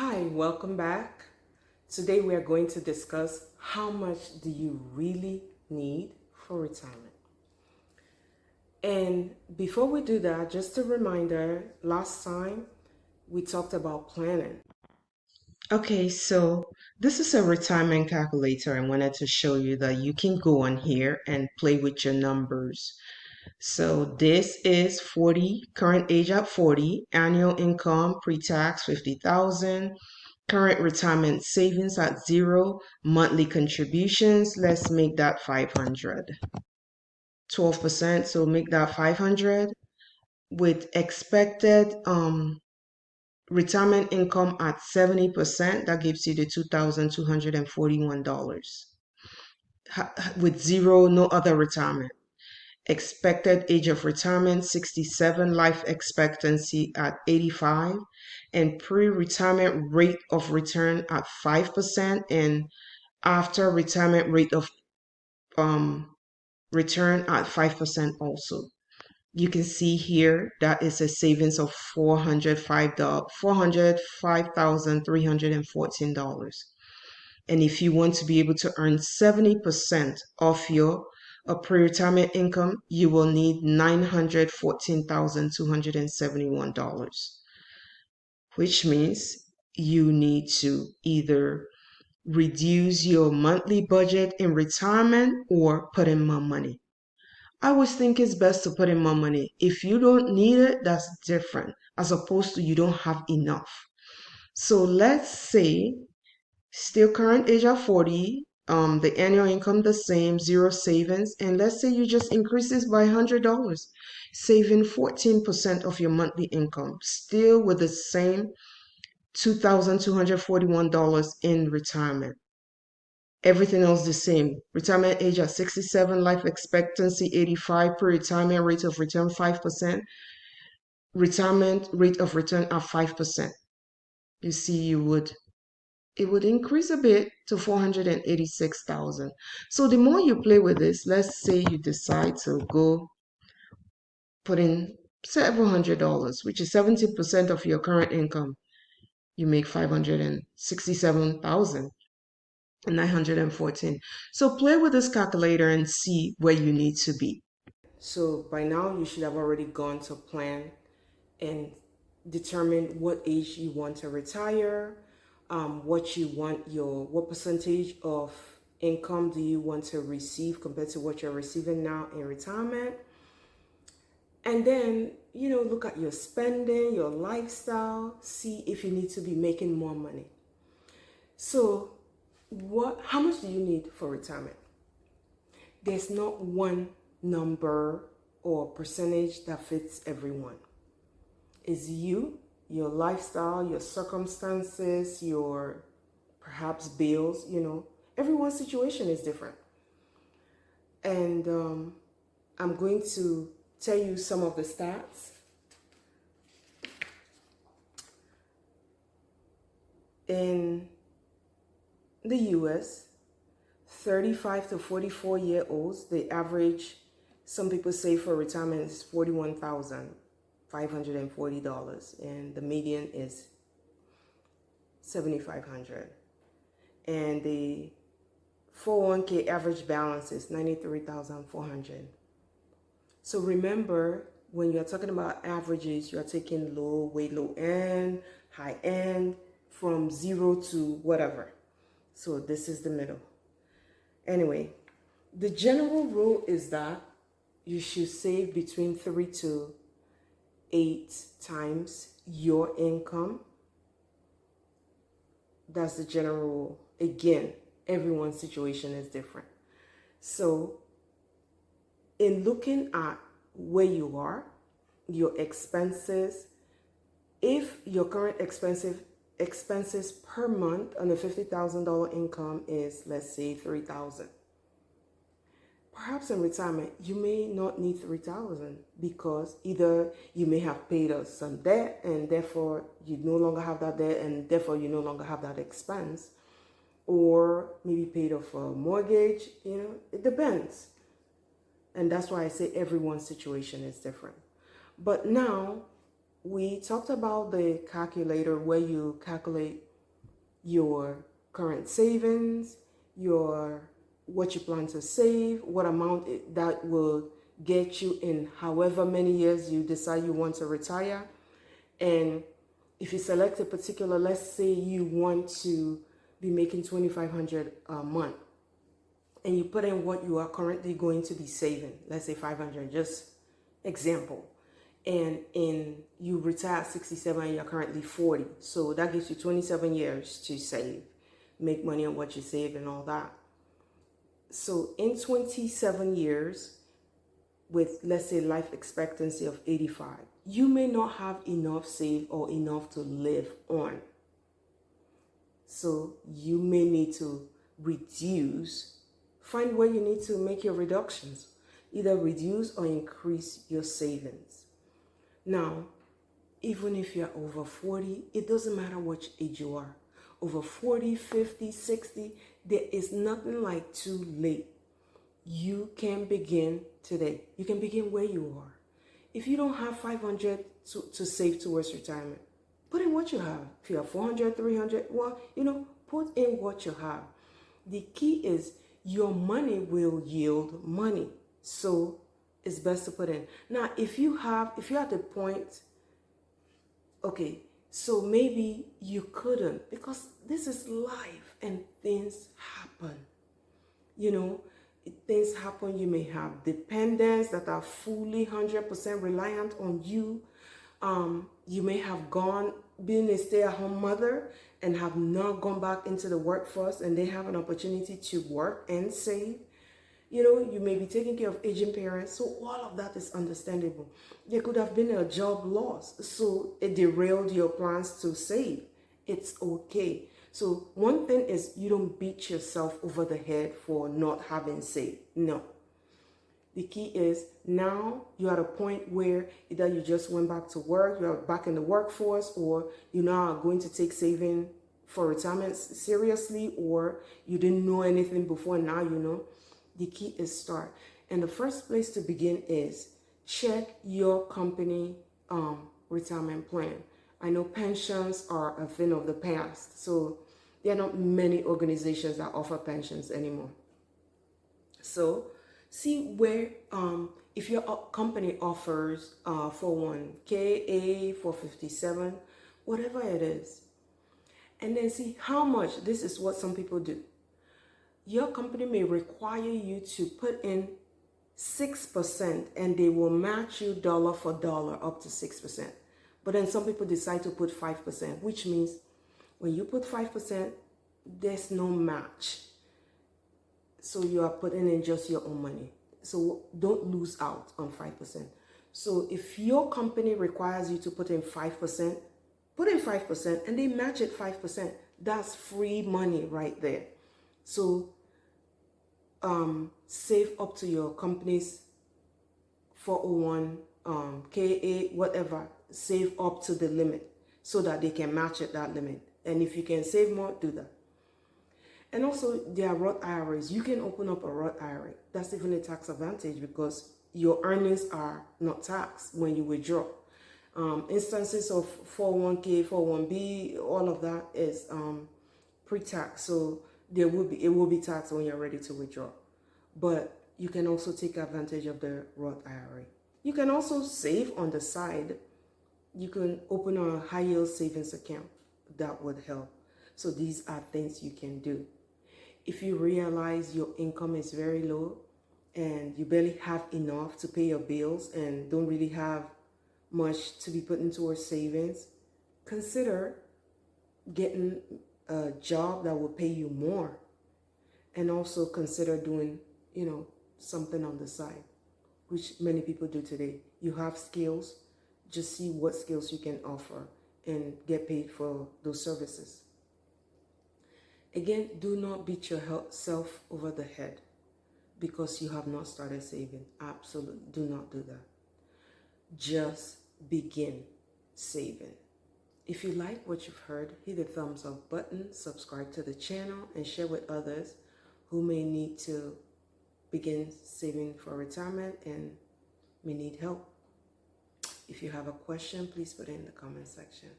Hi, welcome back. Today we are going to discuss how much do you really need for retirement. And before we do that, just a reminder, last time we talked about planning. Okay, so this is a retirement calculator. I wanted to show you that you can go on here and play with your numbers. So this is 40, current age at 40, annual income pre-tax 50,000, current retirement savings at zero, monthly contributions, let's make that 500. 12%, so make that 500 with expected retirement income at 70%, that gives you the $2,241 with zero, no other retirement. Expected age of retirement 67, life expectancy at 85, and pre-retirement rate of return at 5%, and after retirement rate of return at 5% also. You can see here that is a savings of $405,314. And if you want to be able to earn 70% of your pre-retirement income, you will need $914,271, which means you need to either reduce your monthly budget in retirement or put in more money. I always think it's best to put in more money. If you don't need it, that's different, as opposed to you don't have enough. So let's say still current age of 40, the annual income the same, zero savings, and let's say you just increase this by $100, saving 14% of your monthly income, still with the same $2,241 in retirement. Everything else the same. Retirement age at 67, life expectancy 85, pre-retirement rate of return 5%, retirement rate of return at 5%. You see, it would increase a bit to 486,000. So the more you play with this, let's say you decide to go put in several $100, which is 70% of your current income. You make 567,914. So play with this calculator and see where you need to be. So by now you should have already gone to plan and determine what age you want to retire, what percentage of income do you want to receive compared to what you're receiving now in retirement. And then, look at your spending, your lifestyle, see if you need to be making more money. So, how much do you need for retirement? There's not one number or percentage that fits everyone. It's you, your lifestyle, your circumstances, your perhaps bills, everyone's situation is different. And I'm going to tell you some of the stats. In the US, 35 to 44-year-olds, the average, some people say for retirement is $41,540, and the median is $7,500. And the 401k average balance is $93,400. So remember, when you're talking about averages, you're taking low, way low end, high end, from 0 to whatever. So this is the middle. Anyway, the general rule is that you should save between 3 to 8 times your income. That's the general rule. Again, everyone's situation is different. So in looking at where you are, your expenses, if your current expenses per month on a $50,000 income is, let's say, $3,000. Perhaps in retirement, you may not need $3,000 because either you may have paid us some debt and therefore you no longer have that debt and therefore you no longer have that expense, or maybe paid off a mortgage, it depends. And that's why I say everyone's situation is different. But now we talked about the calculator where you calculate your current savings, your what you plan to save, what amount that will get you in however many years you decide you want to retire. And if you select a particular, let's say you want to be making $2,500 a month, and you put in what you are currently going to be saving, let's say 500, just example. And you retire at 67 and you're currently 40. So that gives you 27 years to save, make money on what you save and all that. So in 27 years, with let's say life expectancy of 85, you may not have enough saved or enough to live on. So you may need to reduce, find where you need to make your reductions, either reduce or increase your savings. Now, even if you're over 40, it doesn't matter which age you are. Over 40, 50, 60, there is nothing like too late. You can begin today. You can begin where you are. If you don't have 500 to save towards retirement, put in what you have. If you have 400, 300, well, put in what you have. The key is your money will yield money. So it's best to put in. Now, if you're at the point, okay, so maybe you couldn't, because this is life and things happen. Things happen. You may have dependents that are fully 100% reliant on you. You may have been a stay-at-home mother and have not gone back into the workforce, and they have an opportunity to work and save. You may be taking care of aging parents, so all of that is understandable. There could have been a job loss, so it derailed your plans to save. It's okay. So one thing is, you don't beat yourself over the head for not having saved. No. The key is, now you're at a point where either you just went back to work, you're back in the workforce, or you now are going to take saving for retirement seriously, or you didn't know anything before, now you know. The key is start. And the first place to begin is check your company retirement plan. I know pensions are a thing of the past, so there are not many organizations that offer pensions anymore. So see where, if your company offers 401k, 457, whatever it is, and then see how much. This is what some people do. Your company may require you to put in 6%, and they will match you dollar for dollar up to 6%. But then some people decide to put 5%, which means when you put 5%, there's no match. So you are putting in just your own money. So don't lose out on 5%. So if your company requires you to put in 5%, put in 5% and they match it 5%. That's free money right there. So save up to your company's 401 KA, whatever. Save up to the limit so that they can match it, that limit. And if you can save more, do that. And also, there are Roth IRAs. You can open up a Roth IRA. That's even a tax advantage because your earnings are not taxed when you withdraw. Instances of 401k, 401b, all of that is pre-tax. So it will be taxed when you're ready to withdraw. But you can also take advantage of the Roth IRA. You can also save on the side. You can open a high yield savings account. That would help. So these are things you can do. If you realize your income is very low and you barely have enough to pay your bills and don't really have much to be put into towards savings, consider getting a job that will pay you more, and also consider doing, something on the side, which many people do today. You have skills, just see what skills you can offer and get paid for those services. Again, do not beat yourself over the head because you have not started saving. Absolutely, do not do that. Just begin saving. If you like what you've heard, hit the thumbs up button, subscribe to the channel, and share with others who may need to begin saving for retirement and may need help. If you have a question, please put it in the comment section.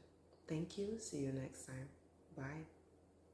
Thank you. See you next time. Bye.